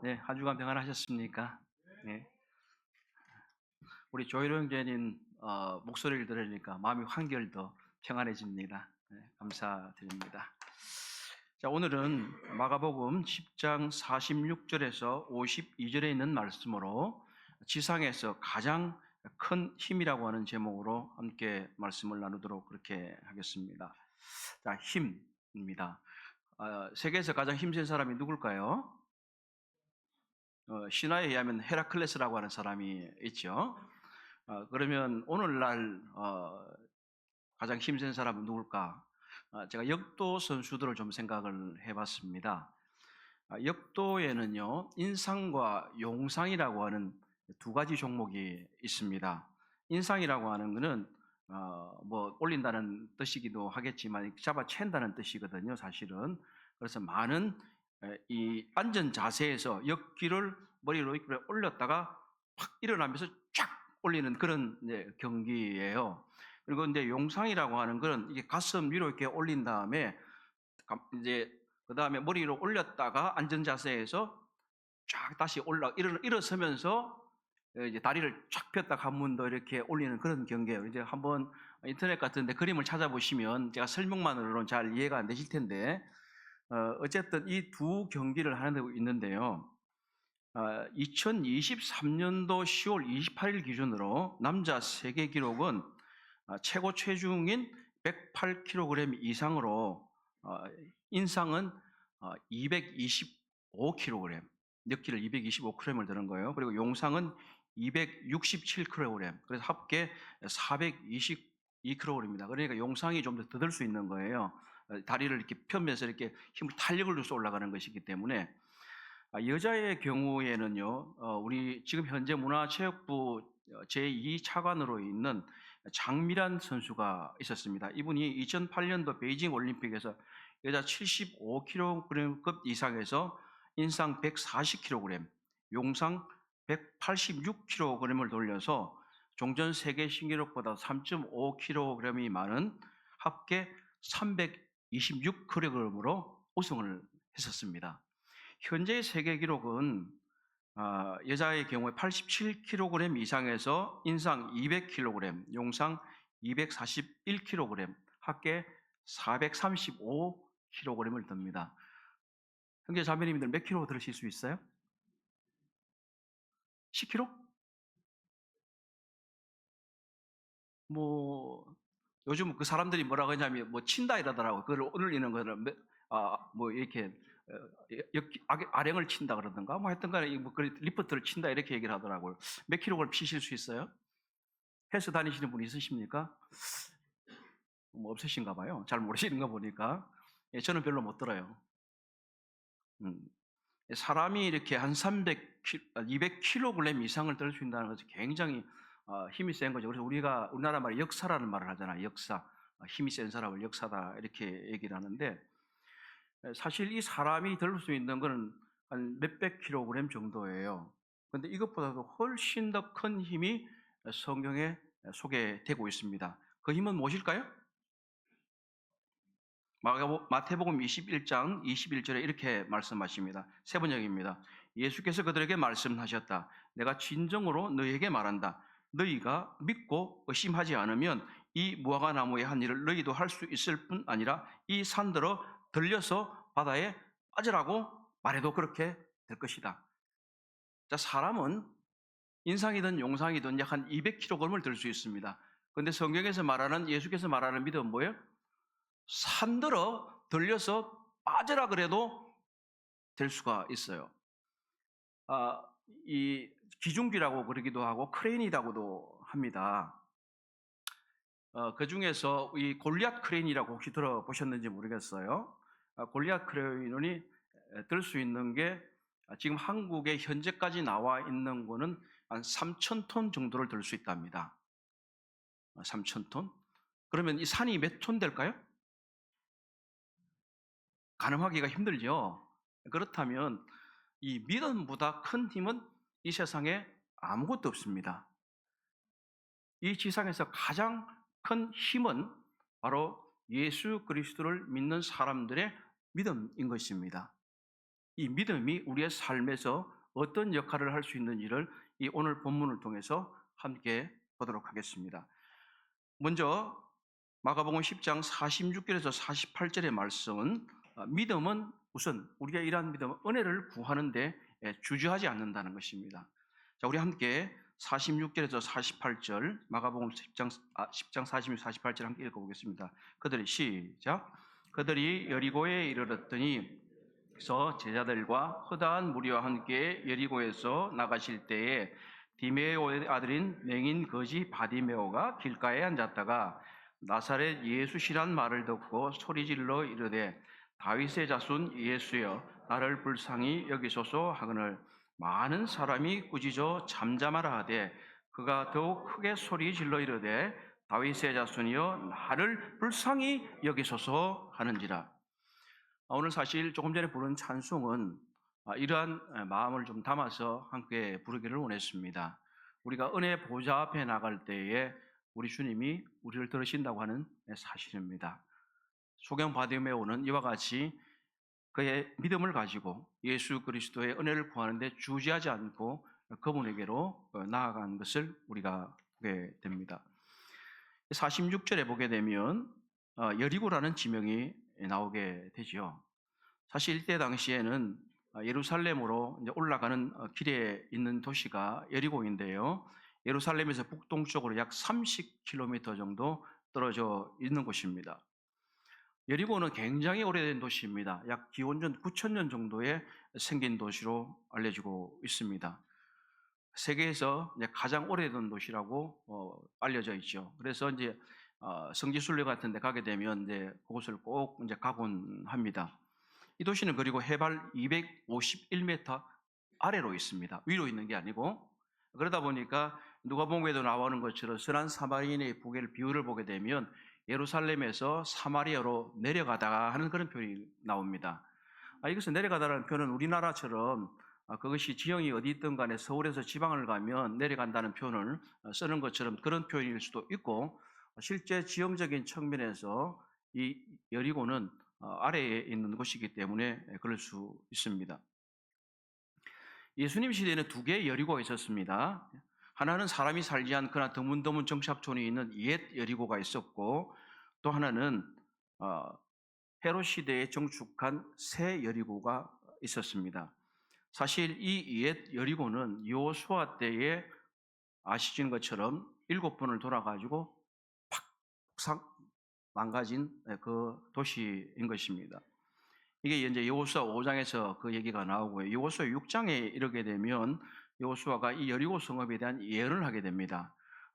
네, 한 주간 평안하셨습니까? 네. 우리 조일호 형제님 목소리를 들으니까 마음이 한결 더 평안해집니다. 네, 감사드립니다. 자, 오늘은 마가복음 10장 46절에서 52절에 있는 말씀으로 지상에서 가장 큰 힘이라고 하는 제목으로 함께 말씀을 나누도록 그렇게 하겠습니다. 자, 힘입니다. 세계에서 가장 힘센 사람이 누굴까요? 신화에 의하면 헤라클레스라고 하는 사람이 있죠. 그러면 오늘날 가장 힘센 사람은 누굴까? 제가 역도 선수들을 좀 생각을 해봤습니다. 역도에는요, 인상과 용상이라고 하는 두 가지 종목이 있습니다. 인상이라고 하는 것은 뭐 올린다는 뜻이기도 하겠지만 잡아챈다는 뜻이거든요, 사실은. 그래서 많은 이 앉은 자세에서 역기를 머리로 이렇게 올렸다가 팍 일어나면서 쫙 올리는 그런 경기예요. 그리고 이제 용상이라고 하는 건 이게 가슴 위로 이렇게 올린 다음에 이제 그 다음에 머리로 올렸다가 앉은 자세에서 쫙 다시 일어서면서 이제 다리를 쫙 폈다 한 번 더 이렇게 올리는 그런 경기예요. 이제 한번 인터넷 같은데 그림을 찾아보시면 제가 설명만으로는 잘 이해가 안 되실 텐데 어쨌든 이 두 경기를 하는 데 있는데요. 2023년도 10월 28일 기준으로 남자 세계 기록은 최고 체중인 108kg 이상으로 인상은 225kg, 녁기를 225kg을 드는 거예요. 그리고 용상은 267kg, 그래서 합계 422kg입니다. 그러니까 용상이 좀 더 들 수 있는 거예요. 다리를 이렇게 펴면서 이렇게 힘을 탄력을 줘서 올라가는 것이기 때문에. 여자의 경우에는요, 우리 지금 현재 문화체육부 제2차관으로 있는 장미란 선수가 있었습니다. 이분이 2008년도 베이징 올림픽에서 여자 75kg 이상에서 인상 140kg, 용상 186kg을 돌려서 종전 세계 신기록보다 3.5kg이 많은 합계 326kg으로 우승을 했었습니다. 현재 세계 기록은 여자의 경우에 87kg 이상에서 인상 200kg, 용상 241kg, 합계 435kg을 듭니다. 형제 자매님들 몇 킬로 들으실 수 있어요? 10kg? 뭐 요즘 그 사람들이 뭐라고 하냐면 뭐 친다 이러더라고요. 그걸 올리는 거를 뭐 이렇게 아령을 친다 그러던가 뭐 하여튼 간에 뭐 리프트를 친다 이렇게 얘기를 하더라고요. 몇 킬로를 피실 수 있어요? 헬스 다니시는 분 있으십니까? 뭐 없으신가 봐요. 잘 모르시는 거 보니까. 저는 별로 못 들어요. 사람이 이렇게 한 200kg 이상을 들 수 있다는 것은 굉장히 힘이 센 거죠. 그래서 우리가 우리나라 말에 역사라는 말을 하잖아요. 역사. 힘이 센 사람을 역사다 이렇게 얘기를 하는데, 사실 이 사람이 들 수 있는 것은 한 몇백 킬로그램 정도예요. 그런데 이것보다도 훨씬 더 큰 힘이 성경에 소개되고 있습니다. 그 힘은 무엇일까요? 마태복음 21장 21절에 이렇게 말씀하십니다. 세 번역입니다. 예수께서 그들에게 말씀하셨다. 내가 진정으로 너희에게 말한다. 너희가 믿고 의심하지 않으면 이 무화과 나무의 한 일을 너희도 할 수 있을 뿐 아니라 이 산들어 들려서 바다에 빠지라고 말해도 그렇게 될 것이다. 자, 사람은 인상이든 용상이든 약 한 200kg을 들 수 있습니다. 그런데 성경에서 말하는 예수께서 말하는 믿음은 뭐예요? 산들어 들려서 빠져라 그래도 될 수가 있어요. 이 기중기라고 그러기도 하고 크레인이라고도 합니다. 그 중에서 이 골리앗 크레인이라고 혹시 들어보셨는지 모르겠어요. 골리앗 크레인이 들 수 있는 게 지금 한국에 현재까지 나와 있는 거는 한 3,000톤 정도를 들 수 있답니다. 3,000톤? 그러면 이 산이 몇 톤 될까요? 가늠하기가 힘들죠. 그렇다면 이 믿음보다 큰 힘은 이 세상에 아무것도 없습니다. 이 지상에서 가장 큰 힘은 바로 예수 그리스도를 믿는 사람들의 믿음인 것입니다. 이 믿음이 우리의 삶에서 어떤 역할을 할 수 있는지를 이 오늘 본문을 통해서 함께 보도록 하겠습니다. 먼저 마가복음 10장 46절에서 48절의 말씀은 믿음은 우선 우리가 이러한 믿음은 은혜를 구하는 데 주저하지 않는다는 것입니다. 자, 우리 함께 46절에서 48절 마가복음 10장 46, 48절 함께 읽어보겠습니다. 시작. 그들이 여리고에 이르렀더니 그래서 제자들과 허다한 무리와 함께 여리고에서 나가실 때에 디메오의 아들인 맹인 거지 바디메오가 길가에 앉았다가 나사렛 예수시란 말을 듣고 소리질러 이르되 다윗의 자손 예수여 나를 불쌍히 여기소서 하거늘 많은 사람이 꾸짖어 잠잠하라 하되 그가 더욱 크게 소리질러 이르되 다윗의 자손이여 나를 불쌍히 여기소서 하는지라. 오늘 사실 조금 전에 부른 찬송은 이러한 마음을 좀 담아서 함께 부르기를 원했습니다. 우리가 은혜 보좌 앞에 나갈 때에 우리 주님이 우리를 들으신다고 하는 사실입니다. 소경 바디메오는 이와 같이 그의 믿음을 가지고 예수 그리스도의 은혜를 구하는데 주저하지 않고 그분에게로 나아간 것을 우리가 보게 됩니다. 46절에 보게 되면 여리고라는 지명이 나오게 되죠. 사실 이때 당시에는 예루살렘으로 올라가는 길에 있는 도시가 여리고인데요. 예루살렘에서 북동쪽으로 약 30km 정도 떨어져 있는 곳입니다. 여리고는 굉장히 오래된 도시입니다. 약 기원전 9000년 정도에 생긴 도시로 알려지고 있습니다. 세계에서 이제 가장 오래된 도시라고 알려져 있죠. 그래서 이제 성지순례 같은 데 가게 되면 이제 그곳을 꼭 이제 가곤 합니다. 이 도시는 그리고 해발 251m 아래로 있습니다. 위로 있는 게 아니고. 그러다 보니까 누가복음에도 나오는 것처럼 선한 사마리아인의 비유를 보게 되면 예루살렘에서 사마리아로 내려가다가 하는 그런 표현이 나옵니다. 이것은 내려가다라는 표현은 우리나라처럼 그것이 지형이 어디 있든 간에 서울에서 지방을 가면 내려간다는 표현을 쓰는 것처럼 그런 표현일 수도 있고, 실제 지형적인 측면에서 이 여리고는 아래에 있는 곳이기 때문에 그럴 수 있습니다. 예수님 시대에는 두 개의 여리고가 있었습니다. 하나는 사람이 살지 않거나 드문드문 정착촌이 있는 옛 여리고가 있었고, 또 하나는 헤롯 시대에 정축한 새 여리고가 있었습니다. 사실 이 옛 여리고는 여호수아 때에 아시는 것처럼 7번을 돌아가지고 팍 망가진 그 도시인 것입니다. 이게 이제 여호수아 5장에서 그 얘기가 나오고요. 여호수아 6장에 이르게 되면 여호수아가 이 여리고 성읍에 대한 예언을 하게 됩니다.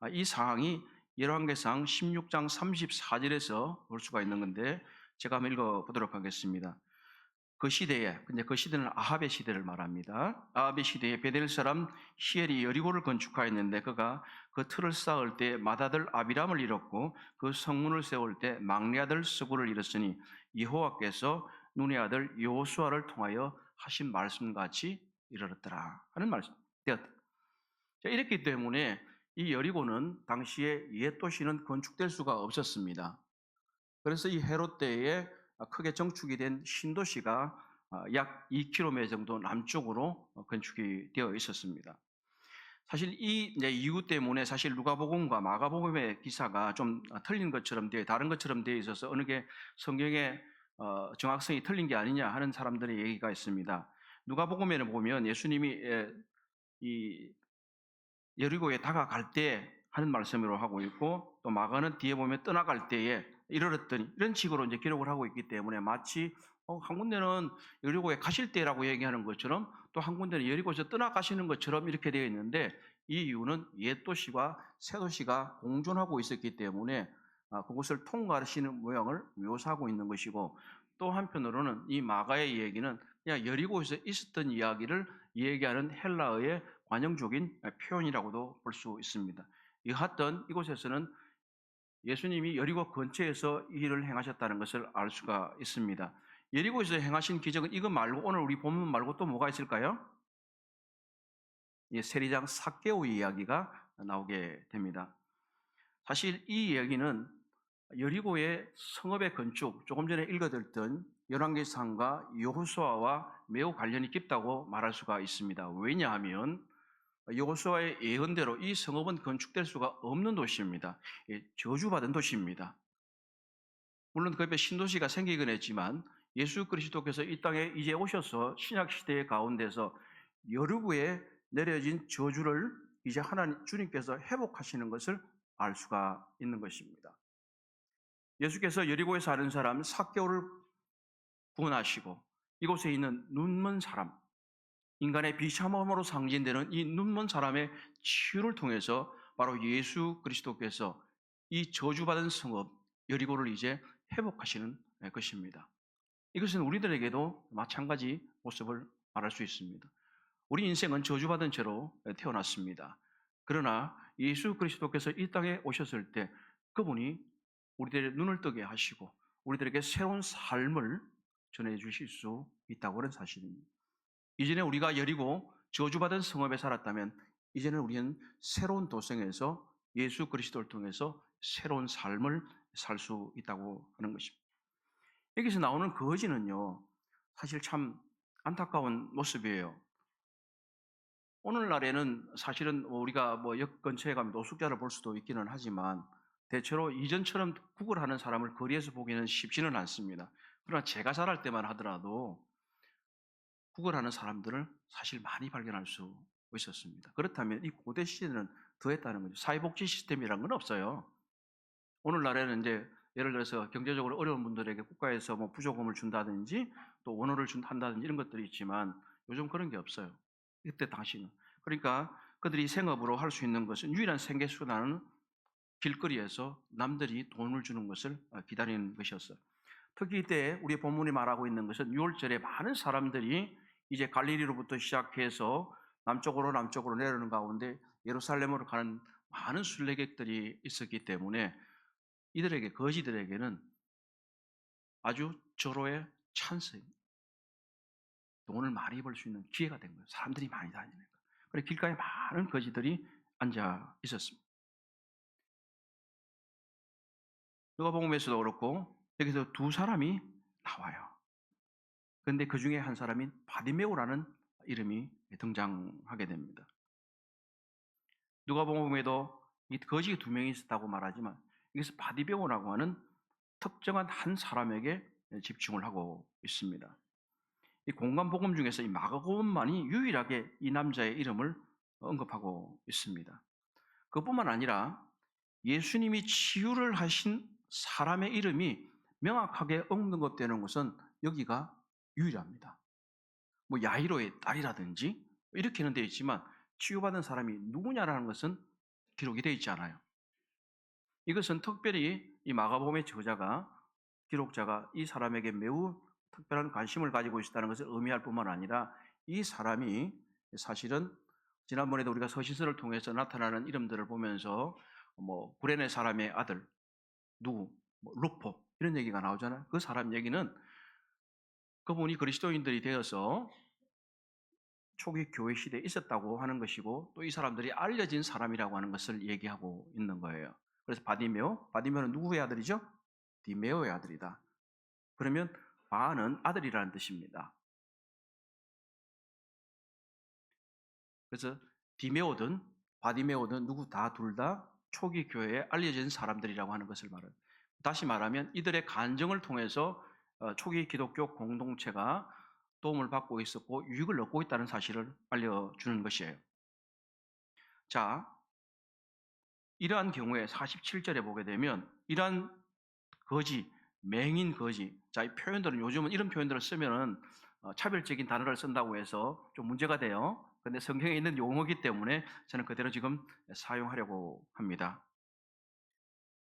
이 사항이 열왕기상 16장 34절에서 볼 수가 있는 건데 제가 한번 읽어보도록 하겠습니다. 그 시대에, 근데 그 시대는 아합의 시대를 말합니다. 아합의 시대에 베델 사람 히엘이 여리고를 건축하였는데 그가 그 틀을 쌓을 때 맏아들 아비람을 잃었고 그 성문을 세울 때 막내 아들 스구를 잃었으니 여호와께서 눈의 아들 여호수아를 통하여 하신 말씀같이 이르렀더라 하는 말씀 되었다. 이렇기 때문에 이 여리고는 당시에 옛 도시는 건축될 수가 없었습니다. 그래서 이 헤롯 때에 크게 정축이 된 신도시가 약 2km 정도 남쪽으로 건축이 되어 있었습니다. 사실 이 이유 때문에 사실 누가복음과 마가복음의 기사가 좀 틀린 것처럼 다른 것처럼 되어 있어서 어느 게 성경의 정확성이 틀린 게 아니냐 하는 사람들의 얘기가 있습니다. 누가복음에는 보면 예수님이 이 여리고에 다가갈 때 하는 말씀으로 하고 있고, 또 마가는 뒤에 보면 떠나갈 때에 이르렀더니 이런 식으로 이제 기록을 하고 있기 때문에 마치 한 군데는 여리고에 가실 때라고 얘기하는 것처럼 또 한 군데는 여리고에서 떠나가시는 것처럼 이렇게 되어 있는데, 이 이유는 옛 도시와 새 도시가 공존하고 있었기 때문에 그곳을 통과하시는 모양을 묘사하고 있는 것이고, 또 한편으로는 이 마가의 얘기는 그냥 여리고에서 있었던 이야기를 얘기하는 헬라어의 관용적인 표현이라고도 볼 수 있습니다. 여하튼 이곳에서는 예수님이 여리고 근처에서 이 일을 행하셨다는 것을 알 수가 있습니다. 여리고에서 행하신 기적은 이거 말고 오늘 우리 본문 말고 또 뭐가 있을까요? 세리장 삭개오의 이야기가 나오게 됩니다. 사실 이 이야기는 여리고의 성읍의 건축, 조금 전에 읽어드렸던 열왕기상과 여호수아와 매우 관련이 깊다고 말할 수가 있습니다. 왜냐하면 여호수아의 예언대로 이 성읍은 건축될 수가 없는 도시입니다. 저주받은 도시입니다. 물론 그 옆에 신도시가 생기긴 했지만 예수 그리스도께서 이 땅에 이제 오셔서 신약 시대의 가운데서 여르고에 내려진 저주를 이제 하나님 주님께서 회복하시는 것을 알 수가 있는 것입니다. 예수께서 여리고에 사는 사람 삭개오를 구원하시고 이곳에 있는 눈먼 사람, 인간의 비참함으로 상징되는 이 눈먼 사람의 치유를 통해서 바로 예수 그리스도께서 이 저주받은 성읍 여리고를 이제 회복하시는 것입니다. 이것은 우리들에게도 마찬가지 모습을 말할 수 있습니다. 우리 인생은 저주받은 채로 태어났습니다. 그러나 예수 그리스도께서 이 땅에 오셨을 때 그분이 우리들의 눈을 뜨게 하시고 우리들에게 새로운 삶을 전해주실 수 있다고 하는 사실입니다. 이전에 우리가 여리고 저주받은 성읍에 살았다면 이제는 우리는 새로운 도성에서 예수 그리스도를 통해서 새로운 삶을 살 수 있다고 하는 것입니다. 여기서 나오는 거지는요, 사실 참 안타까운 모습이에요. 오늘날에는 사실은 우리가 역 근처에 가면 노숙자를 볼 수도 있기는 하지만 대체로 이전처럼 구걸하는 사람을 거리에서 보기는 쉽지는 않습니다. 그러나 제가 자랄 때만 하더라도 구걸하는 사람들을 사실 많이 발견할 수 있었습니다. 그렇다면 이 고대 시대는 더했다는 거죠. 사회복지 시스템이라는 건 없어요. 오늘날에는 이제 예를 들어서 경제적으로 어려운 분들에게 국가에서 부조금을 준다든지 또 원호를 한다든지 이런 것들이 있지만 요즘 그런 게 없어요. 이때 당시는. 그러니까 그들이 생업으로 할 수 있는 것은 유일한 생계수단은 길거리에서 남들이 돈을 주는 것을 기다리는 것이었어요. 특히 이때 우리 본문이 말하고 있는 것은 유월절에 많은 사람들이 이제 갈릴리로부터 시작해서 남쪽으로 내려오는 가운데 예루살렘으로 가는 많은 순례객들이 있었기 때문에 이들에게 거지들에게는 아주 절호의 찬스입니다. 돈을 많이 벌 수 있는 기회가 된 거예요. 사람들이 많이 다니니까. 그래서 길가에 많은 거지들이 앉아 있었습니다. 누가복음에서도 그렇고 여기서 두 사람이 나와요. 그런데 그 중에 한 사람인 바디메오라는 이름이 등장하게 됩니다. 누가복음에도 이 거지 두 명이 있었다고 말하지만 여기서 바디메오라고 하는 특정한 한 사람에게 집중을 하고 있습니다. 이 공간복음 중에서 이 마가복음만이 유일하게 이 남자의 이름을 언급하고 있습니다. 그뿐만 아니라 예수님이 치유를 하신 사람의 이름이 명확하게 언급되는 것은 여기가 유일합니다. 야이로의 딸이라든지 이렇게는 되어 있지만 치유받은 사람이 누구냐라는 것은 기록이 되어 있지 않아요. 이것은 특별히 이 마가복음의 저자가 기록자가 이 사람에게 매우 특별한 관심을 가지고 있다는 것을 의미할 뿐만 아니라 이 사람이 사실은 지난번에도 우리가 서신서를 통해서 나타나는 이름들을 보면서 구레네 사람의 아들 누구 루포 이런 얘기가 나오잖아요. 그 사람 얘기는 그분이 그리스도인들이 되어서 초기 교회 시대에 있었다고 하는 것이고 또 이 사람들이 알려진 사람이라고 하는 것을 얘기하고 있는 거예요. 그래서 바디메오는 누구의 아들이죠? 디메오의 아들이다. 그러면 바는 아들이라는 뜻입니다. 그래서 디메오든 바디메오든 누구 둘 다 초기 교회에 알려진 사람들이라고 하는 것을 말해요. 다시 말하면 이들의 간증을 통해서 초기 기독교 공동체가 도움을 받고 있었고 유익을 얻고 있다는 사실을 알려주는 것이에요. 자, 이러한 경우에 47절에 보게 되면 이러한 거지, 맹인 거지. 자, 이 표현들은 요즘은 이런 표현들을 쓰면은 차별적인 단어를 쓴다고 해서 좀 문제가 돼요. 근데 성경에 있는 용어이기 때문에 저는 그대로 지금 사용하려고 합니다.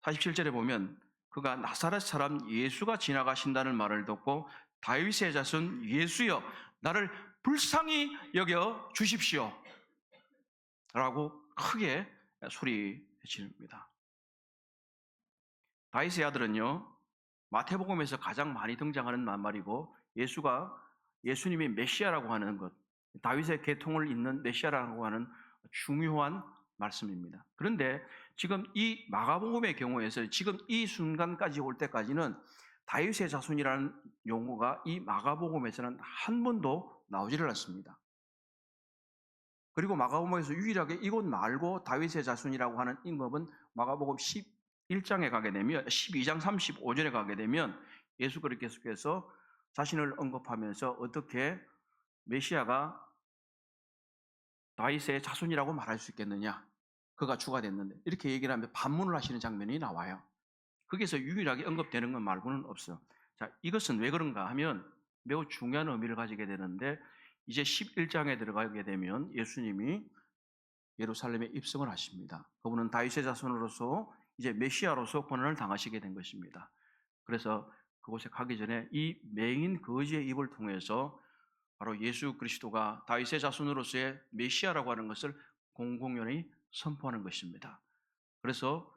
47절에 보면 그가 나사렛 사람 예수가 지나가신다는 말을 듣고 다윗의 자손 예수여 나를 불쌍히 여겨 주십시오 라고 크게 소리 지릅니다. 다윗의 아들은요 마태복음에서 가장 많이 등장하는 말이고 예수님이 메시아라고 하는 것, 다윗의 계통을 잇는 메시아라고 하는 중요한 말씀입니다. 그런데 지금 이 마가복음의 경우에서 지금 이 순간까지 올 때까지는 다윗의 자손이라는 용어가 이 마가복음에서는 한 번도 나오지를 않습니다. 그리고 마가복음에서 유일하게 이곳 말고 다윗의 자손이라고 하는 임금은 마가복음 11장에 가게 되면 12장 35절에 가게 되면 예수 그리스도께서 자신을 언급하면서 어떻게 메시아가 다윗의 자손이라고 말할 수 있겠느냐, 그가 주가 됐는데, 이렇게 얘기를 하면 반문을 하시는 장면이 나와요. 거기서 유일하게 언급되는 것 말고는 없어요. 자, 이것은 왜 그런가 하면 매우 중요한 의미를 가지게 되는데, 이제 11장에 들어가게 되면 예수님이 예루살렘에 입성을 하십니다. 그분은 다윗의 자손으로서 이제 메시아로서 고난을 당하시게 된 것입니다. 그래서 그곳에 가기 전에 이 맹인 거지의 입을 통해서 바로 예수 그리스도가 다윗의 자손으로서의 메시아라고 하는 것을 공공연히 선포하는 것입니다. 그래서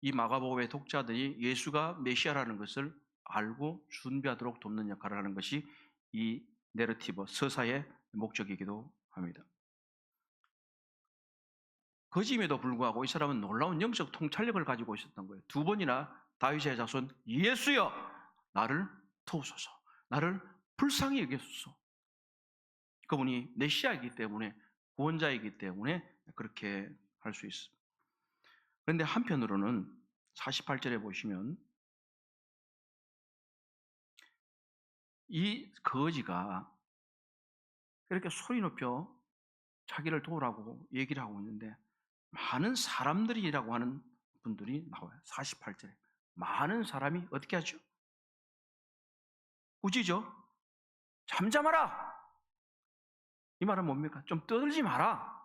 이 마가복음의 독자들이 예수가 메시아라는 것을 알고 준비하도록 돕는 역할을 하는 것이 이 내러티브, 서사의 목적이기도 합니다. 거짓임에도 불구하고 이 사람은 놀라운 영적 통찰력을 가지고 있었던 거예요. 두 번이나 다윗의 자손 예수여 나를 도우소서, 나를 불쌍히 여기소서. 그분이 메시아이기 때문에, 구원자이기 때문에 그렇게 할 수 있습니다. 그런데 한편으로는 48절에 보시면 이 거지가 그렇게 소리 높여 자기를 도우라고 얘기를 하고 있는데 많은 사람들이라고 하는 분들이 나와요. 48절에 많은 사람이 어떻게 하죠? 꾸짖어 잠잠하라. 이 말은 뭡니까? 좀 떠들지 마라.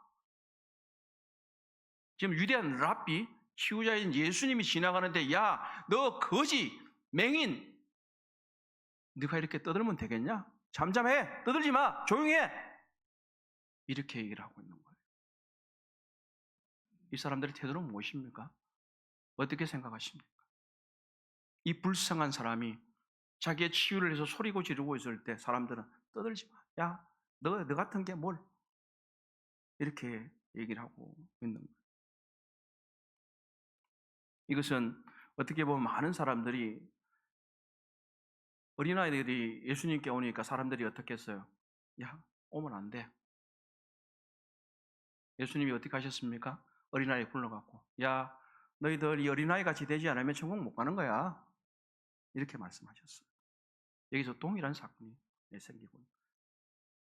지금 위대한 랍비, 치유자인 예수님이 지나가는데 야, 너 거지, 맹인, 네가 이렇게 떠들면 되겠냐? 잠잠해, 떠들지 마, 조용히 해. 이렇게 얘기를 하고 있는 거예요. 이 사람들의 태도는 무엇입니까? 어떻게 생각하십니까? 이 불쌍한 사람이 자기의 치유를 해서 소리고 지르고 있을 때 사람들은 떠들지 마. 야, 너 같은 게 뭘? 이렇게 얘기를 하고 있는 거예요. 이것은 어떻게 보면 많은 사람들이, 어린아이들이 예수님께 오니까 사람들이 어떻게 했어요? 야, 오면 안 돼. 예수님이 어떻게 하셨습니까? 어린아이 불러갖고 야, 너희들 이 어린아이 같이 되지 않으면 천국 못 가는 거야. 이렇게 말씀하셨어요. 여기서 동일한 사건이 생기고,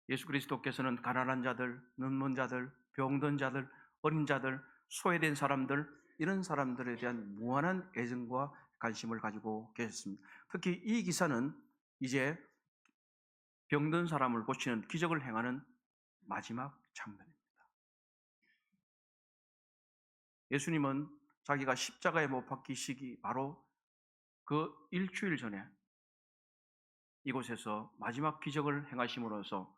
예수 그리스도께서는 가난한 자들, 눈먼 자들, 병든 자들, 어린 자들, 소외된 사람들, 이런 사람들에 대한 무한한 애정과 관심을 가지고 계셨습니다. 특히 이 기사는 이제 병든 사람을 고치는 기적을 행하는 마지막 장면입니다. 예수님은 자기가 십자가에 못 박히시기 바로 그 일주일 전에 이곳에서 마지막 기적을 행하심으로써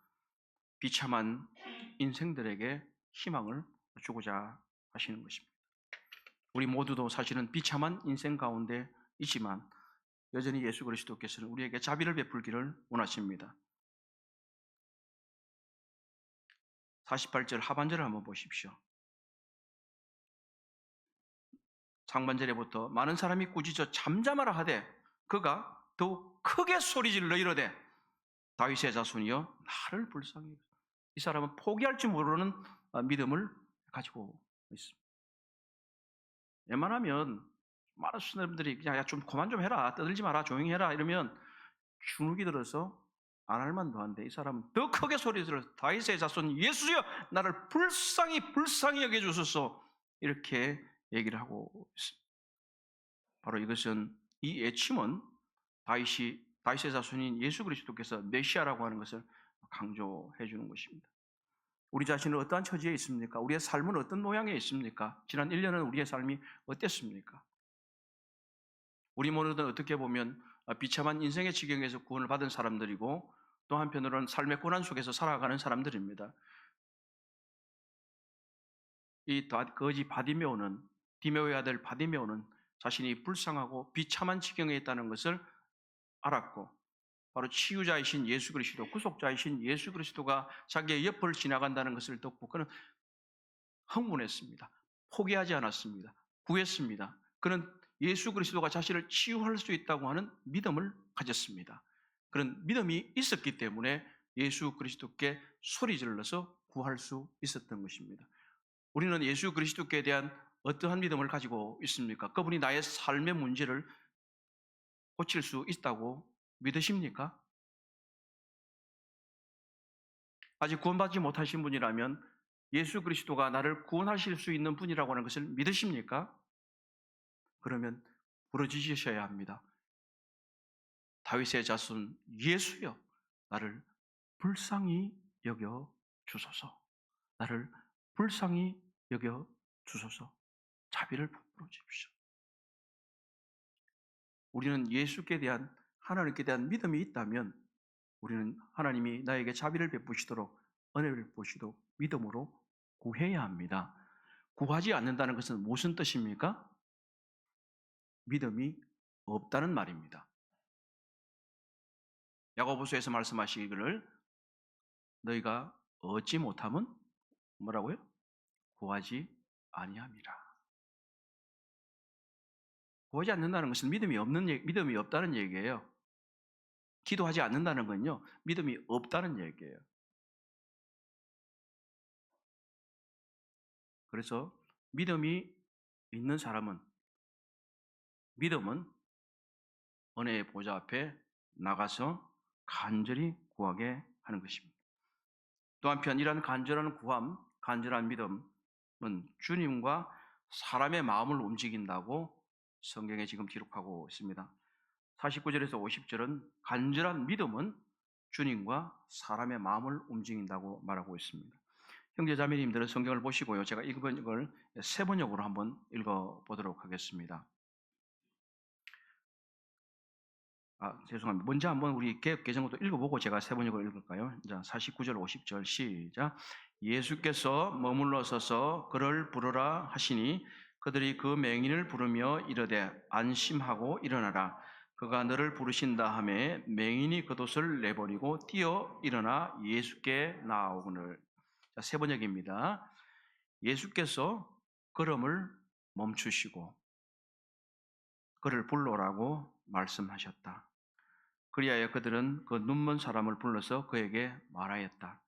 비참한 인생들에게 희망을 주고자 하시는 것입니다. 우리 모두도 사실은 비참한 인생 가운데 있지만 여전히 예수 그리스도께서는 우리에게 자비를 베풀기를 원하십니다. 48절 하반절을 한번 보십시오. 상반절에부터 많은 사람이 꾸짖어 잠잠하라 하되 그가 더욱 크게 소리질러 이르되 다윗의 자손이여 나를 불쌍히 여기소서. 이 사람은 포기할 줄 모르는 믿음을 가지고 있습니다. 웬만하면 많은 사람들이 그냥 야, 좀 그만 좀 해라, 떠들지 마라, 조용히 해라 이러면 주눅이 들어서 안 할 만도 한데 이 사람은 더 크게 소리질러 다윗의 자손 예수여 나를 불쌍히 여겨주소서 이렇게 얘기를 하고 있습니다. 바로 이것은, 이 애침은 다윗의 자손인 예수 그리스도께서 메시아라고 하는 것을 강조해 주는 것입니다. 우리 자신은 어떠한 처지에 있습니까? 우리의 삶은 어떤 모양에 있습니까? 지난 1년은 우리의 삶이 어땠습니까? 우리 모두는 어떻게 보면 비참한 인생의 지경에서 구원을 받은 사람들이고 또 한편으로는 삶의 고난 속에서 살아가는 사람들입니다. 이 거지 바디메오는, 디메오의 아들 바디메오는 자신이 불쌍하고 비참한 지경에 있다는 것을 알았고 바로 치유자이신 예수 그리스도, 구속자이신 예수 그리스도가 자기의 옆을 지나간다는 것을 듣고 그는 흥분했습니다. 포기하지 않았습니다. 구했습니다. 그는 예수 그리스도가 자신을 치유할 수 있다고 하는 믿음을 가졌습니다. 그런 믿음이 있었기 때문에 예수 그리스도께 소리 질러서 구할 수 있었던 것입니다. 우리는 예수 그리스도께 대한 어떠한 믿음을 가지고 있습니까? 그분이 나의 삶의 문제를 고칠 수 있다고 믿으십니까? 아직 구원받지 못하신 분이라면 예수 그리스도가 나를 구원하실 수 있는 분이라고 하는 것을 믿으십니까? 그러면 부르짖으셔야 합니다. 다윗의 자손 예수여, 나를 불쌍히 여겨 주소서. 나를 불쌍히 여겨 주소서. 자비를 베풀어 주십시오. 우리는 예수께 대한, 하나님께 대한 믿음이 있다면 우리는 하나님이 나에게 자비를 베푸시도록, 은혜를 베푸시도록 믿음으로 구해야 합니다. 구하지 않는다는 것은 무슨 뜻입니까? 믿음이 없다는 말입니다. 야고보서에서 말씀하시기를 너희가 얻지 못하면 뭐라고요? 구하지 아니함이라. 구하지 않는다는 것은 믿음이 없다는 얘기예요. 기도하지 않는다는 건요, 믿음이 없다는 얘기예요. 그래서 믿음이 있는 사람은, 믿음은 은혜의 보좌 앞에 나가서 간절히 구하게 하는 것입니다. 또 한편 이러한 간절한 구함, 간절한 믿음은 주님과 사람의 마음을 움직인다고 성경에 지금 기록하고 있습니다. 49절에서 50절은 간절한 믿음은 주님과 사람의 마음을 움직인다고 말하고 있습니다. 형제 자매님들은 성경을 보시고요, 제가 읽은 이걸 세 번역으로 한번 읽어보도록 하겠습니다. 죄송합니다. 먼저 한번 우리 개역 개정부터 읽어보고 제가 세 번역으로 읽을까요? 자, 49절 50절 시작. 예수께서 머물러 서서 그를 부르라 하시니 그들이 그 맹인을 부르며 이르되 안심하고 일어나라. 그가 너를 부르신다 하매 맹인이 겉옷을 내버리고 뛰어 일어나 예수께 나아오거늘. 자, 세 번역입니다. 예수께서 걸음을 멈추시고 그를 불러라고 말씀하셨다. 그리하여 그들은 그 눈먼 사람을 불러서 그에게 말하였다.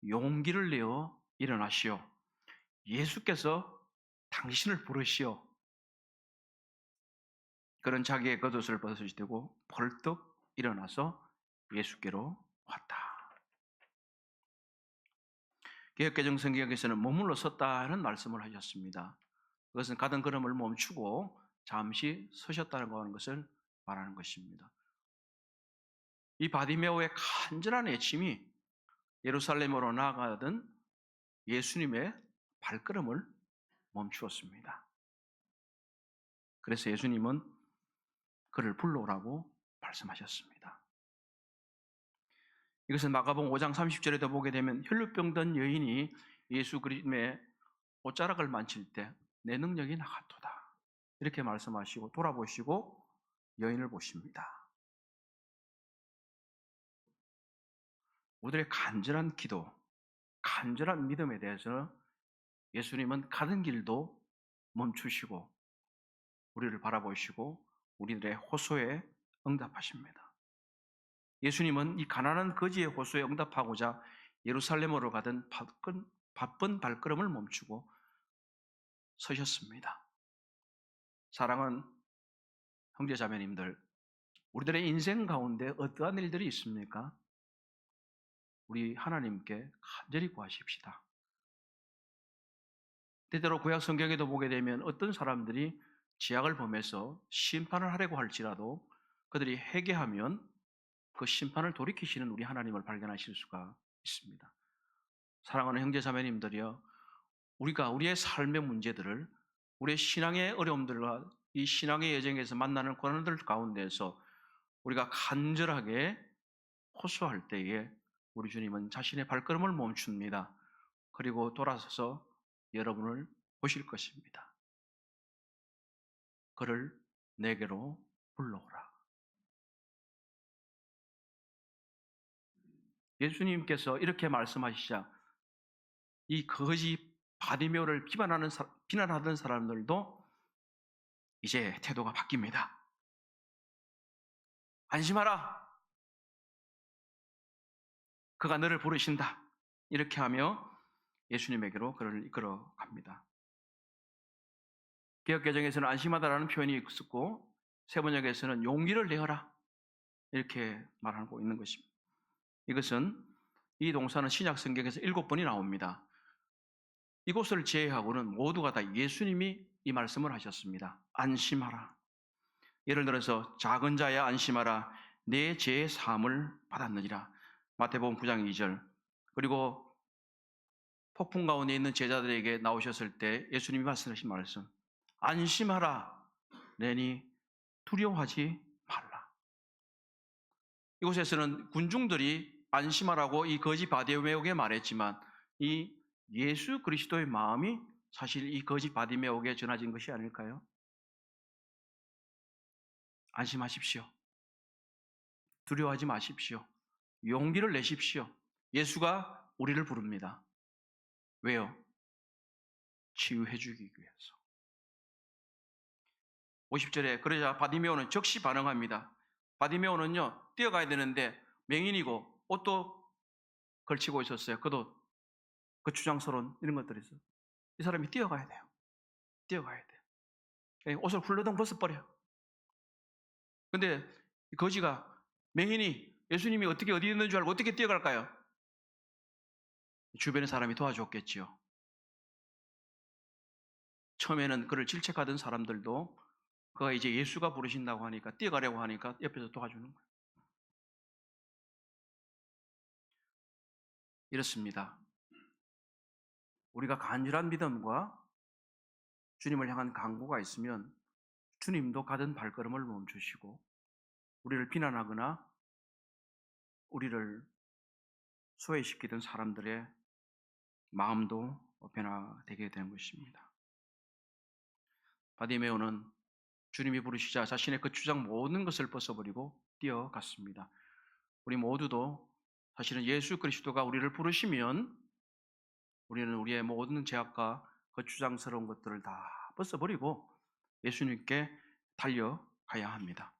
용기를 내어 일어나시오. 예수께서 당신을 부르시오. 그는 자기의 겉옷을 벗으시고 벌떡 일어나서 예수께로 왔다. 개역개정 성경에서는 머물러 섰다는 말씀을 하셨습니다. 그것은 가던 걸음을 멈추고 잠시 서셨다는 것을 말하는 것입니다. 이 바디메오의 간절한 애침이 예루살렘으로 나아가던 예수님의 발걸음을 멈추었습니다. 그래서 예수님은 그를 불러오라고 말씀하셨습니다. 이것은 마가복음 5장 30절에도 보게 되면 혈루병 든 여인이 예수 그리스도의 옷자락을 만질 때 내 능력이 나갔도다 이렇게 말씀하시고 돌아보시고 여인을 보십니다. 우리들의 간절한 기도, 간절한 믿음에 대해서 예수님은 가는 길도 멈추시고 우리를 바라보시고 우리들의 호소에 응답하십니다. 예수님은 이 가난한 거지의 호소에 응답하고자 예루살렘으로 가던 바쁜 발걸음을 멈추고 서셨습니다. 사랑하는 형제 자매님들, 우리들의 인생 가운데 어떠한 일들이 있습니까? 우리 하나님께 간절히 구하십시다. 때때로 구약 성경에도 보게 되면 어떤 사람들이 죄악을 범해서 심판을 하려고 할지라도 그들이 회개하면 그 심판을 돌이키시는 우리 하나님을 발견하실 수가 있습니다. 사랑하는 형제 자매님들이여, 우리가 우리의 삶의 문제들을, 우리의 신앙의 어려움들과 이 신앙의 여정에서 만나는 고난들 가운데에서 우리가 간절하게 호소할 때에 우리 주님은 자신의 발걸음을 멈춥니다. 그리고 돌아서서 여러분을 보실 것입니다. 그를 내게로 불러오라. 예수님께서 이렇게 말씀하시자 이 거지 바디메오를 비난하던 사람들도 이제 태도가 바뀝니다. 안심하라. 그가 너를 부르신다. 이렇게 하며 예수님에게로 그를 이끌어 갑니다. 개역개정에서는 안심하다라는 표현이 있었고 세번역에서는 용기를 내어라 이렇게 말하고 있는 것입니다. 이것은 이 동사는 신약 성경에서 7번이 나옵니다. 이곳을 제외하고는 모두가 다 예수님이 이 말씀을 하셨습니다. 안심하라. 예를 들어서 작은 자야 안심하라. 내 죄의 사함을 받았느니라. 마태복음 9장 2절. 그리고 폭풍 가운데 있는 제자들에게 나오셨을 때 예수님이 말씀하신 말씀. 안심하라. 내니 두려워하지 말라. 이곳에서는 군중들이 안심하라고 이 거짓 바디메오에게 말했지만 이 예수 그리스도의 마음이 사실 이 거짓 바디메오에게 전해진 것이 아닐까요? 안심하십시오. 두려워하지 마십시오. 용기를 내십시오. 예수가 우리를 부릅니다. 왜요? 치유해 주기 위해서. 50절에 그러자 바디메오는 즉시 반응합니다. 바디메오는요 뛰어가야 되는데 맹인이고 옷도 걸치고 있었어요. 그도 그 주장스러운 이런 것들이 있어요. 이 사람이 뛰어가야 돼요. 뛰어가야 돼요. 옷을 훌러덩 벗어버려요. 근데 거지가 맹인이 예수님이 어떻게 어디 있는 줄 알고 어떻게 뛰어갈까요? 주변의 사람이 도와줬겠지요. 처음에는 그를 질책하던 사람들도 그가 이제 예수가 부르신다고 하니까 뛰어가려고 하니까 옆에서 도와주는 거예요. 이렇습니다. 우리가 간절한 믿음과 주님을 향한 간구가 있으면 주님도 가던 발걸음을 멈추시고 우리를 비난하거나 우리를 소외시키던 사람들의 마음도 변화되게 되는 것입니다. 바디메오는 주님이 부르시자 자신의 그 주장 모든 것을 벗어버리고 뛰어갔습니다. 우리 모두도 사실은 예수 그리스도가 우리를 부르시면 우리는 우리의 모든 죄악과 그 주장스러운 것들을 다 벗어버리고 예수님께 달려가야 합니다.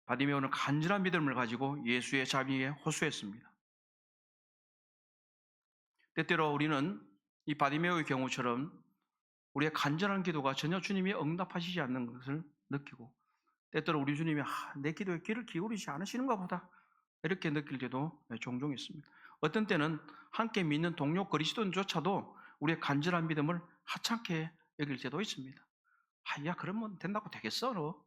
바디메오는 간절한 믿음을 가지고 예수의 자비에 호소했습니다. 때때로 우리는 이 바디메오의 경우처럼 우리의 간절한 기도가 전혀 주님이 응답하시지 않는 것을 느끼고 때때로 우리 주님이 내 기도에 귀를 기울이지 않으시는가 보다 이렇게 느낄 때도 종종 있습니다. 어떤 때는 함께 믿는 동료 그리스도인조차도 우리의 간절한 믿음을 하찮게 여길 때도 있습니다. 야 그러면 된다고 되겠어 너?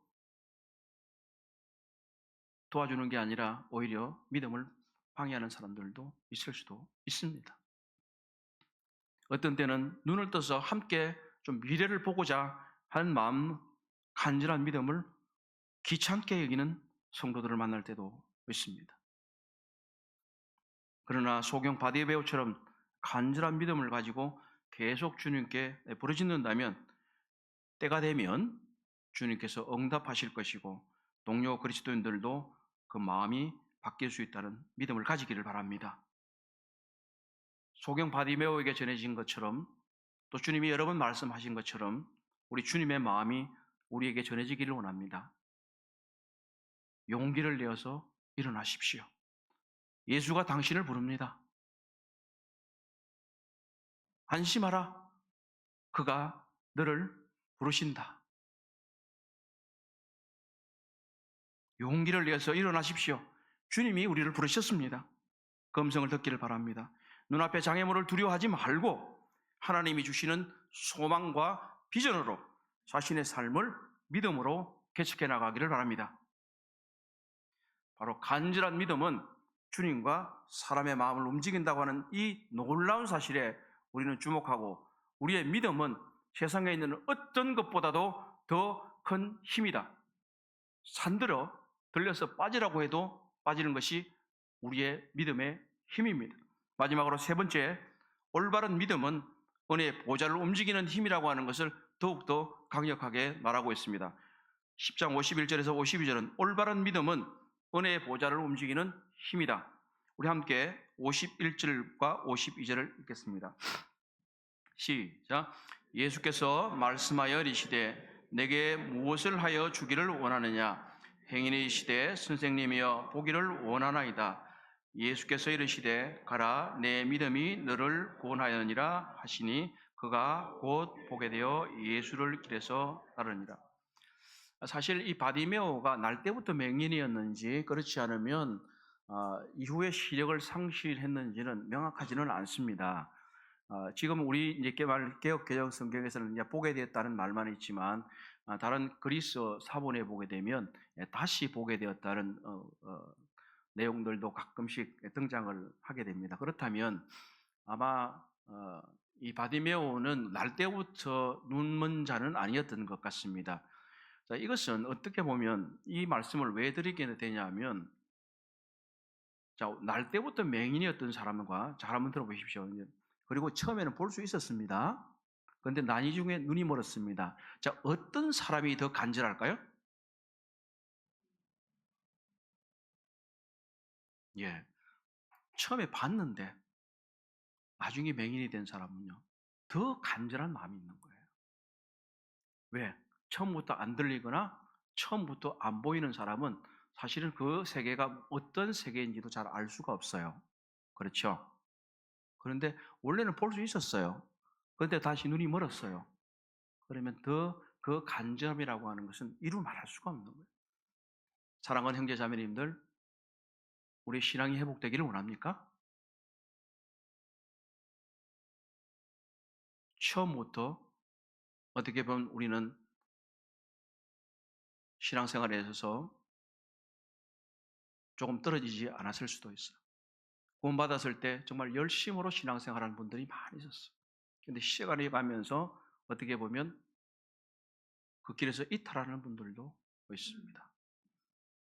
도와주는 게 아니라 오히려 믿음을 방해하는 사람들도 있을 수도 있습니다. 어떤 때는 눈을 떠서 함께 좀 미래를 보고자 하는 마음, 간절한 믿음을 귀찮게 여기는 성도들을 만날 때도 있습니다. 그러나 소경 바디메오처럼 간절한 믿음을 가지고 계속 주님께 부르짖는다면 때가 되면 주님께서 응답하실 것이고 동료 그리스도인들도 그 마음이 바뀔 수 있다는 믿음을 가지기를 바랍니다. 소경 바디메오에게 전해진 것처럼 또 주님이 여러 번 말씀하신 것처럼 우리 주님의 마음이 우리에게 전해지기를 원합니다. 용기를 내어서 일어나십시오. 예수가 당신을 부릅니다. 안심하라. 그가 너를 부르신다. 용기를 내어서 일어나십시오. 주님이 우리를 부르셨습니다. 그 음성을 듣기를 바랍니다. 눈앞에 장애물을 두려워하지 말고 하나님이 주시는 소망과 비전으로 자신의 삶을 믿음으로 개척해 나가기를 바랍니다. 바로 간절한 믿음은 주님과 사람의 마음을 움직인다고 하는 이 놀라운 사실에 우리는 주목하고 우리의 믿음은 세상에 있는 어떤 것보다도 더 큰 힘이다. 산들어 들려서 빠지라고 해도 빠지는 것이 우리의 믿음의 힘입니다. 마지막으로 세 번째, 올바른 믿음은 은혜의 보좌를 움직이는 힘이라고 하는 것을 더욱더 강력하게 말하고 있습니다. 10장 51절에서 52절은 올바른 믿음은 은혜의 보좌를 움직이는 힘이다. 우리 함께 51절과 52절을 읽겠습니다. 시작. 예수께서 말씀하여 이르시되 내게 무엇을 하여 주기를 원하느냐? 행인이 이르시되 선생님이여 보기를 원하나이다. 예수께서 이르시되 가라 내 믿음이 너를 구원하였느니라 하시니 그가 곧 보게 되어 예수를 길에서 따르니라. 사실 이 바디메오가 날 때부터 맹인이었는지 그렇지 않으면 이후에 시력을 상실했는지는 명확하지는 않습니다. 지금 우리 이제 개혁 개정 성경에서는 이제 보게 되었다는 말만 있지만 다른 그리스 사본에 보게 되면 다시 보게 되었다는 내용들도 가끔씩 등장을 하게 됩니다. 그렇다면 아마 이 바디메오는 날 때부터 눈먼 자는 아니었던 것 같습니다. 자, 이것은 어떻게 보면 이 말씀을 왜 드리게 되냐면, 자, 날 때부터 맹인이었던 사람과, 잘 한번 들어보십시오. 그리고 처음에는 볼 수 있었습니다. 그런데 나중에 눈이 멀었습니다. 자, 어떤 사람이 더 간절할까요? 예, 처음에 봤는데 나중에 맹인이 된 사람은요, 더 간절한 마음이 있는 거예요. 왜? 처음부터 안 들리거나 처음부터 안 보이는 사람은 사실은 그 세계가 어떤 세계인지도 잘 알 수가 없어요. 그렇죠? 그런데 원래는 볼 수 있었어요. 그런데 다시 눈이 멀었어요. 그러면 더 그 간절함이라고 하는 것은 이루 말할 수가 없는 거예요. 사랑하는 형제 자매님들, 우리 신앙이 회복되기를 원합니까? 처음부터 어떻게 보면 우리는 신앙생활에 있어서 조금 떨어지지 않았을 수도 있어요. 구원받았을 때 정말 열심으로 신앙생활하는 분들이 많이 있었어요. 그런데 시간이 가면서 어떻게 보면 그 길에서 이탈하는 분들도 있습니다.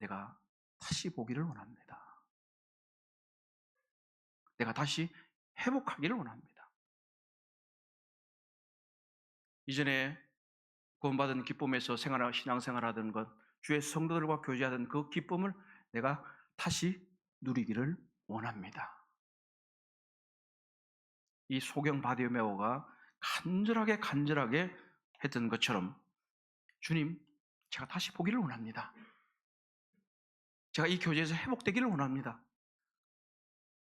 내가 다시 보기를 원합니다. 내가 다시 회복하기를 원합니다. 이전에 구원받은 기쁨에서 신앙생활하던 것, 주의 성도들과 교제하던 그 기쁨을 내가 다시 누리기를 원합니다. 이 소경 바디메오가 간절하게 했던 것처럼 주님, 제가 다시 보기를 원합니다. 제가 이 교제에서 회복되기를 원합니다.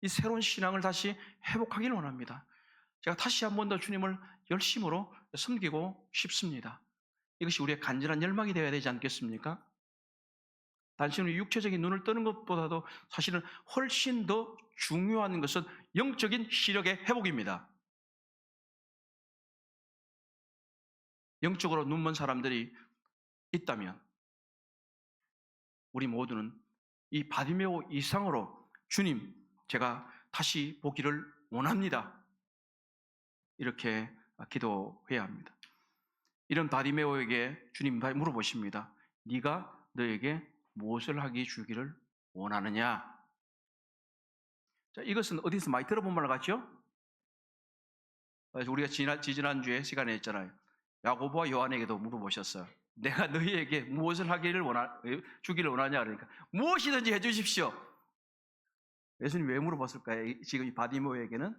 이 새로운 신앙을 다시 회복하기를 원합니다. 제가 다시 한 번 더 주님을 열심으로 섬기고 싶습니다. 이것이 우리의 간절한 열망이 되어야 되지 않겠습니까? 단순히 육체적인 눈을 뜨는 것보다도 사실은 훨씬 더 중요한 것은 영적인 시력의 회복입니다. 영적으로 눈먼 사람들이 있다면 우리 모두는 이 바디메오 이상으로 주님, 제가 다시 보기를 원합니다. 이렇게 기도해야 합니다. 이런 바디메오에게 주님 물어보십니다. 네가 너에게 무엇을 하기 주기를 원하느냐? 자, 이것은 어디서 많이 들어본 말 같죠? 우리가 지난주에 시간에 했잖아요. 야고보와 요한에게도 물어보셨어요. 내가 너희에게 무엇을 주기를 원하냐? 그러니까 무엇이든지 해주십시오. 예수님 왜 물어봤을까요? 지금 이 바디메오에게는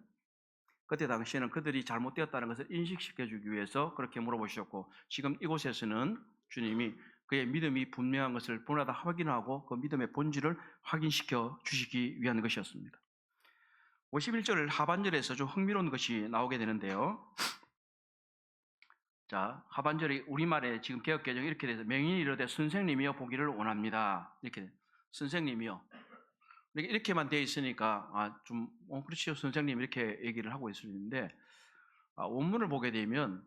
그때 당시에는 그들이 잘못되었다는 것을 인식시켜주기 위해서 그렇게 물어보셨고, 지금 이곳에서는 주님이 그의 믿음이 분명한 것을 보나다 확인하고 그 믿음의 본질을 확인시켜 주시기 위한 것이었습니다. 51절 하반절에서 좀 흥미로운 것이 나오게 되는데요. 자, 하반절이 우리말에 지금 개혁개정이 이렇게 돼서 맹인이 이르되 선생님이여 보기를 원합니다. 이렇게 선생님이여. 이렇게만 되어 있으니까 그렇지요 선생님 이렇게 얘기를 하고 있었는데 원문을 보게 되면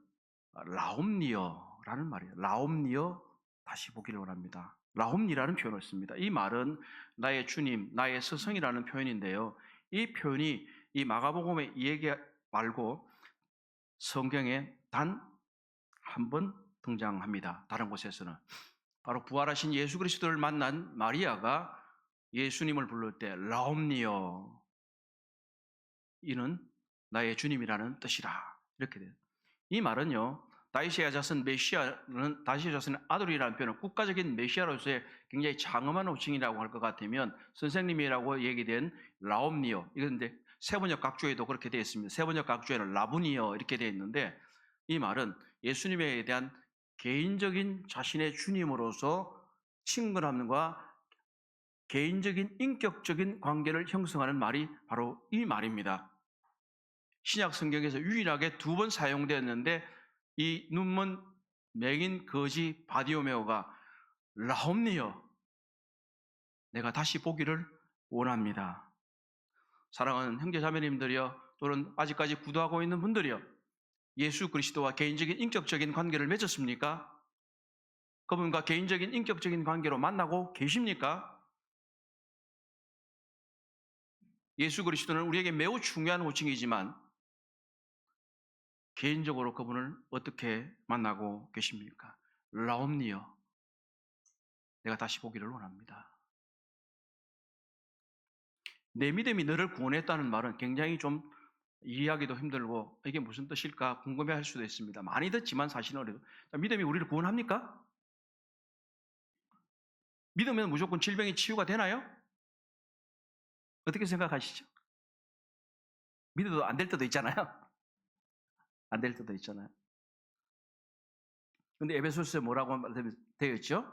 라옴니어라는 말이에요. 라옴니어 다시 보기를 원합니다. 라옴니라는 표현을 씁니다. 이 말은 나의 주님, 나의 스승이라는 표현인데요. 이 표현이 이 마가복음의 이 얘기 말고 성경에 단 한 번 등장합니다. 다른 곳에서는 바로 부활하신 예수 그리스도를 만난 마리아가 예수님을 부를 때 라옴니어, 이는 나의 주님이라는 뜻이라 이렇게 돼요. 이 말은요, 다윗의 자손 메시아는 다윗의 자손의 아들이라는 표현은 국가적인 메시아로서의 굉장히 장엄한 호칭이라고 할 것 같으면 선생님이라고 얘기된 라옴니어, 이건 이제 세번역 각주에도 그렇게 되어 있습니다. 세번역 각주에는 라부니어 이렇게 되어 있는데 이 말은 예수님에 대한 개인적인 자신의 주님으로서 친근함과 개인적인 인격적인 관계를 형성하는 말이 바로 이 말입니다. 신약 성경에서 유일하게 2번 사용되었는데 이 눈먼 맹인 거지 바디오메오가 라옵니여, 내가 다시 보기를 원합니다. 사랑하는 형제 자매님들이여, 또는 아직까지 구도하고 있는 분들이여, 예수 그리스도와 개인적인 인격적인 관계를 맺었습니까? 그분과 개인적인 인격적인 관계로 만나고 계십니까? 예수 그리스도는 우리에게 매우 중요한 호칭이지만 개인적으로 그분을 어떻게 만나고 계십니까? 라옵니여, 내가 다시 보기를 원합니다. 내 믿음이 너를 구원했다는 말은 굉장히 좀 이해하기도 힘들고 이게 무슨 뜻일까 궁금해할 수도 있습니다. 많이 듣지만 사실은 어려워. 믿음이 우리를 구원합니까? 믿으면 무조건 질병이 치유가 되나요? 어떻게 생각하시죠? 믿어도 안 될 때도 있잖아요. 안 될 때도 있잖아요. 근데 에베소서에 뭐라고 되어 있죠?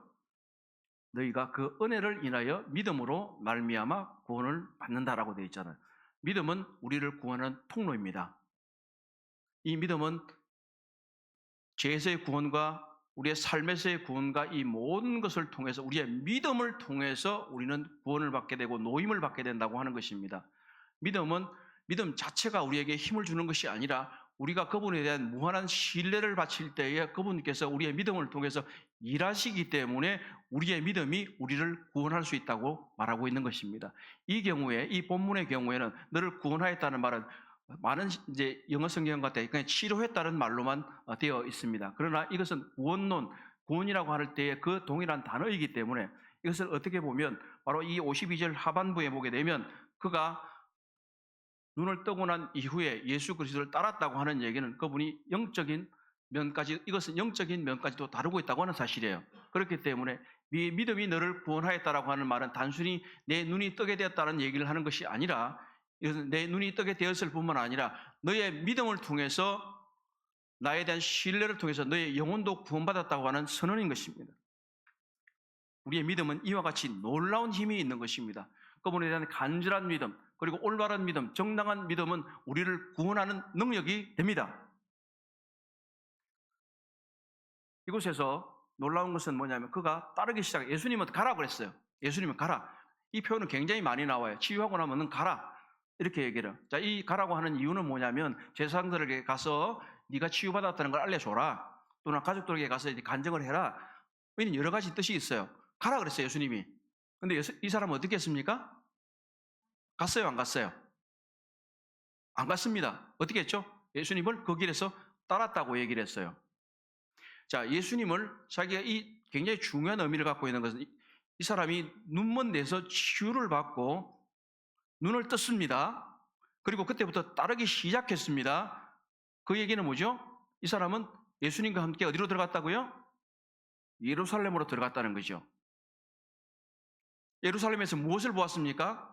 너희가 그 은혜를 인하여 믿음으로 말미암아 구원을 받는다라고 되어 있잖아요. 믿음은 우리를 구원하는 통로입니다. 이 믿음은 죄에서의 구원과 우리의 삶에서의 구원과 이 모든 것을 통해서 우리의 믿음을 통해서 우리는 구원을 받게 되고 노임을 받게 된다고 하는 것입니다. 믿음은 믿음 자체가 우리에게 힘을 주는 것이 아니라 우리가 그분에 대한 무한한 신뢰를 바칠 때에 그분께서 우리의 믿음을 통해서 일하시기 때문에 우리의 믿음이 우리를 구원할 수 있다고 말하고 있는 것입니다. 이 경우에, 이 본문의 경우에는 너를 구원하였다는 말은 많은 이제 영어 성경 같아 그냥 치료했다는 말로만 되어 있습니다. 그러나 이것은 구원론, 구원이라고 할 때의 그 동일한 단어이기 때문에 이것을 어떻게 보면 바로 이 52절 하반부에 보게 되면 그가 눈을 뜨고 난 이후에 예수 그리스도를 따랐다고 하는 얘기는 그분이 영적인 면까지, 이것은 영적인 면까지도 다루고 있다고 하는 사실이에요. 그렇기 때문에 네 믿음이 너를 구원하였다라고 하는 말은 단순히 내 눈이 뜨게 되었다는 얘기를 하는 것이 아니라 이것은 내 눈이 뜨게 되었을 뿐만 아니라 너의 믿음을 통해서 나에 대한 신뢰를 통해서 너의 영혼도 구원받았다고 하는 선언인 것입니다. 우리의 믿음은 이와 같이 놀라운 힘이 있는 것입니다. 그분에 대한 간절한 믿음, 그리고 올바른 믿음, 정당한 믿음은 우리를 구원하는 능력이 됩니다. 이곳에서 놀라운 것은 뭐냐면 그가 따르기 시작해. 예수님은 가라 그랬어요. 예수님은 가라. 이 표현은 굉장히 많이 나와요. 치유하고 나면 넌 가라. 이렇게 얘기를 해요. 자, 이 가라고 하는 이유는 뭐냐면 제사장들에게 가서 네가 치유받았다는 걸 알려줘라. 또는 가족들에게 가서 이제 간증을 해라. 이는 여러 가지 뜻이 있어요. 가라 그랬어요, 예수님이. 근데 이 사람은 어떻게 했습니까? 갔어요, 안 갔어요? 안 갔습니다. 어떻게 했죠? 예수님을 그 길에서 따랐다고 얘기를 했어요. 자, 예수님을 자기가 이 굉장히 중요한 의미를 갖고 있는 것은 이 사람이 눈먼 데서 치유를 받고 눈을 떴습니다. 그리고 그때부터 따르기 시작했습니다. 그 얘기는 뭐죠? 이 사람은 예수님과 함께 어디로 들어갔다고요? 예루살렘으로 들어갔다는 거죠. 예루살렘에서 무엇을 보았습니까?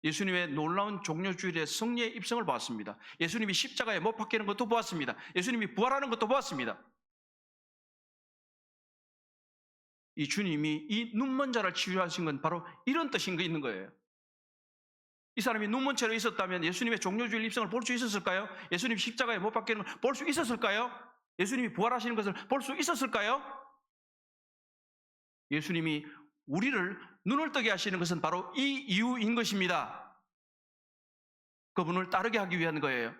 예수님의 놀라운 종료주일의 승리의 입성을 보았습니다. 예수님이 십자가에 못 박히는 것도 보았습니다. 예수님이 부활하는 것도 보았습니다. 이 주님이 이 눈먼 자를 치유하신 건 바로 이런 뜻인 거 있는 거예요. 이 사람이 눈먼 채로 있었다면 예수님의 종료주일 입성을 볼 수 있었을까요? 예수님이 십자가에 못 박히는 걸 볼 수 있었을까요? 예수님이 부활하시는 것을 볼 수 있었을까요? 예수님이 우리를 눈을 뜨게 하시는 것은 바로 이 이유인 것입니다. 그분을 따르게 하기 위한 거예요.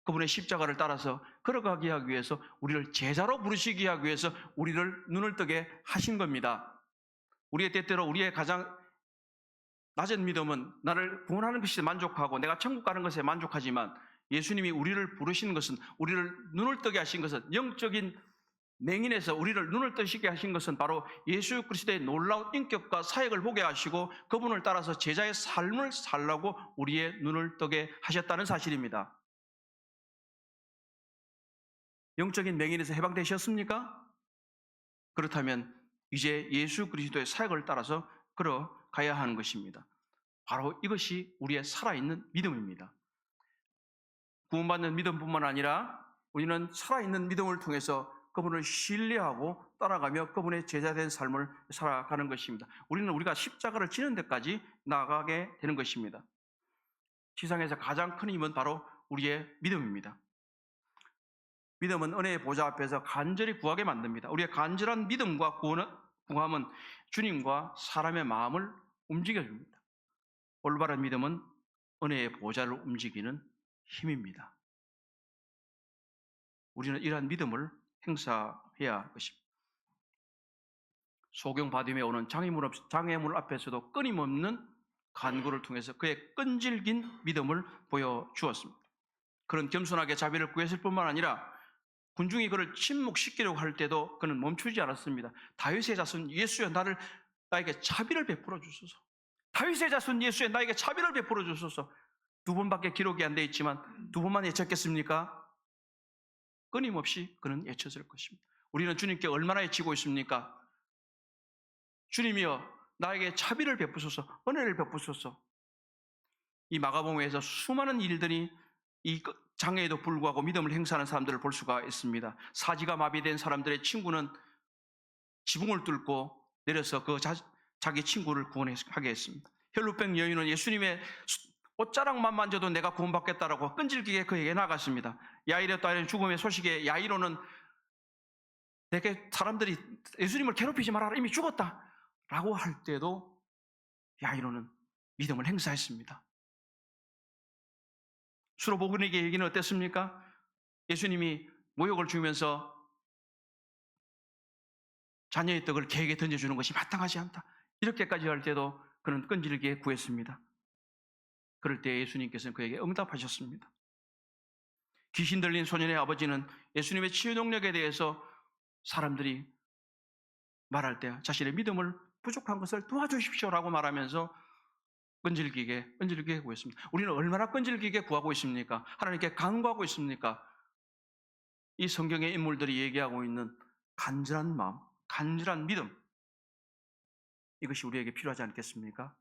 그분의 십자가를 따라서 걸어가게 하기 위해서 우리를 제자로 부르시게 하기 위해서 우리를 눈을 뜨게 하신 겁니다. 우리의 때때로 우리의 가장 낮은 믿음은 나를 구원하는 것이 만족하고 내가 천국 가는 것에 만족하지만 예수님이 우리를 부르신 것은, 우리를 눈을 뜨게 하신 것은, 영적인 맹인에서 우리를 눈을 뜨시게 하신 것은 바로 예수 그리스도의 놀라운 인격과 사역을 보게 하시고 그분을 따라서 제자의 삶을 살라고 우리의 눈을 뜨게 하셨다는 사실입니다. 영적인 맹인에서 해방되셨습니까? 그렇다면 이제 예수 그리스도의 사역을 따라서 걸어가야 하는 것입니다. 바로 이것이 우리의 살아있는 믿음입니다. 구원받는 믿음뿐만 아니라 우리는 살아있는 믿음을 통해서 그분을 신뢰하고 따라가며 그분의 제자된 삶을 살아가는 것입니다. 우리는 우리가 십자가를 지는 데까지 나아가게 되는 것입니다. 세상에서 가장 큰 힘은 바로 우리의 믿음입니다. 믿음은 은혜의 보좌 앞에서 간절히 구하게 만듭니다. 우리의 간절한 믿음과 구함은 주님과 사람의 마음을 움직여줍니다. 올바른 믿음은 은혜의 보좌를 움직이는 힘입니다. 우리는 이러한 믿음을 행사해야 할 것입니다. 소경 바디메오는 장애물 앞에서도 끊임없는 간구를 통해서 그의 끈질긴 믿음을 보여주었습니다. 그는 겸손하게 자비를 구했을 뿐만 아니라 군중이 그를 침묵시키려고 할 때도 그는 멈추지 않았습니다. 다윗의 자손 예수여 나에게 자비를 베풀어 주소서. 다윗의 자손 예수여 나에게 자비를 베풀어 주소서. 2번밖에 기록이 안 돼 있지만 2번만 외쳤겠습니까? 끊임없이 그는 외쳤을 것입니다. 우리는 주님께 얼마나 외치고 있습니까? 주님이여 나에게 자비를 베푸소서, 은혜를 베푸소서. 이 마가복음에서 수많은 일들이 이 장애에도 불구하고 믿음을 행사하는 사람들을 볼 수가 있습니다. 사지가 마비된 사람들의 친구는 지붕을 뚫고 내려서 자기 친구를 구원하게 했습니다. 혈루병 여인은 예수님의 옷자락만 만져도 내가 구원받겠다라고 끈질기게 그에게 나갔습니다. 야이로 따른 죽음의 소식에 야이로는 내게 사람들이 예수님을 괴롭히지 말아라 이미 죽었다 라고 할 때도 야이로는 믿음을 행사했습니다. 수로보그에게 얘기는 어땠습니까? 예수님이 모욕을 주면서 자녀의 떡을 개에게 던져주는 것이 마땅하지 않다 이렇게까지 할 때도 그는 끈질기게 구했습니다. 그럴 때 예수님께서는 그에게 응답하셨습니다. 귀신 들린 소년의 아버지는 예수님의 치유 능력에 대해서 사람들이 말할 때 자신의 믿음을 부족한 것을 도와주십시오라고 말하면서 끈질기게 구했습니다. 우리는 얼마나 끈질기게 구하고 있습니까? 하나님께 간구하고 있습니까? 이 성경의 인물들이 얘기하고 있는 간절한 마음, 간절한 믿음, 이것이 우리에게 필요하지 않겠습니까?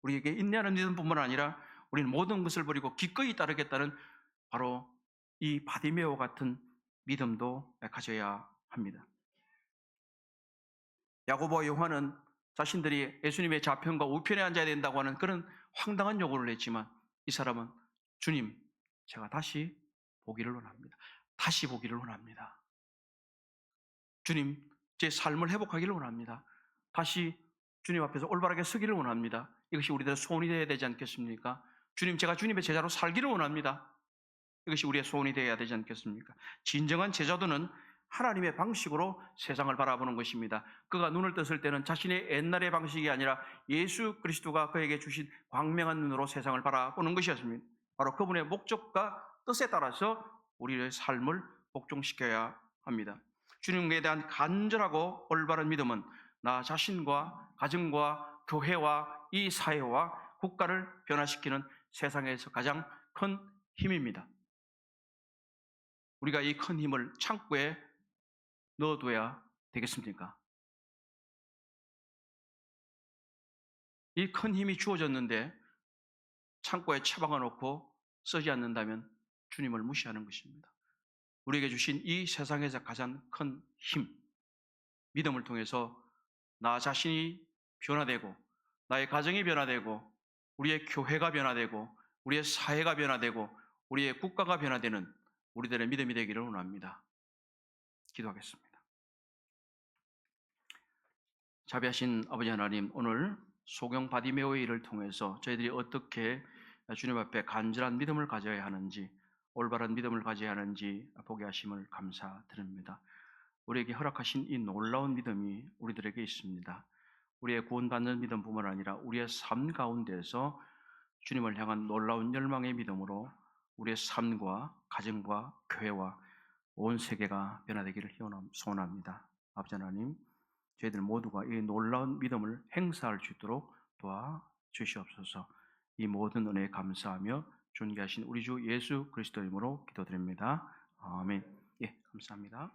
우리에게 인내하는 믿음뿐만 아니라 우리는 모든 것을 버리고 기꺼이 따르겠다는 바로 이 바디메오 같은 믿음도 가져야 합니다. 야고보와 요한은 자신들이 예수님의 좌편과 우편에 앉아야 된다고 하는 그런 황당한 요구를 했지만 이 사람은 주님, 제가 다시 보기를 원합니다. 다시 보기를 원합니다. 주님, 제 삶을 회복하기를 원합니다. 다시 주님 앞에서 올바르게 서기를 원합니다. 이것이 우리들의 소원이 되어야 되지 않겠습니까? 주님, 제가 주님의 제자로 살기를 원합니다. 이것이 우리의 소원이 되어야 되지 않겠습니까? 진정한 제자도는 하나님의 방식으로 세상을 바라보는 것입니다. 그가 눈을 떴을 때는 자신의 옛날의 방식이 아니라 예수 그리스도가 그에게 주신 광명한 눈으로 세상을 바라보는 것이었습니다. 바로 그분의 목적과 뜻에 따라서 우리의 삶을 복종시켜야 합니다. 주님에 대한 간절하고 올바른 믿음은 나 자신과 가정과 교회와 이 사회와 국가를 변화시키는 세상에서 가장 큰 힘입니다. 우리가 이 큰 힘을 창고에 넣어둬야 되겠습니까? 이 큰 힘이 주어졌는데 창고에 처박아 놓고 쓰지 않는다면 주님을 무시하는 것입니다. 우리에게 주신 이 세상에서 가장 큰 힘, 믿음을 통해서 나 자신이 변화되고 나의 가정이 변화되고 우리의 교회가 변화되고 우리의 사회가 변화되고 우리의 국가가 변화되는 우리들의 믿음이 되기를 원합니다. 기도하겠습니다. 자비하신 아버지 하나님, 오늘 소경 바디메오의 일을 통해서 저희들이 어떻게 주님 앞에 간절한 믿음을 가져야 하는지, 올바른 믿음을 가져야 하는지 보게 하심을 감사드립니다. 우리에게 허락하신 이 놀라운 믿음이 우리들에게 있습니다. 우리의 구원받는 믿음뿐만 아니라 우리의 삶 가운데서 주님을 향한 놀라운 열망의 믿음으로 우리의 삶과 가정과 교회와 온 세계가 변화되기를 소원합니다. 아버지 하나님, 저희들 모두가 이 놀라운 믿음을 행사할 수 있도록 도와주시옵소서. 이 모든 은혜에 감사하며 존귀하신 우리 주 예수 그리스도 이름으로 기도드립니다. 아멘. 예, 감사합니다.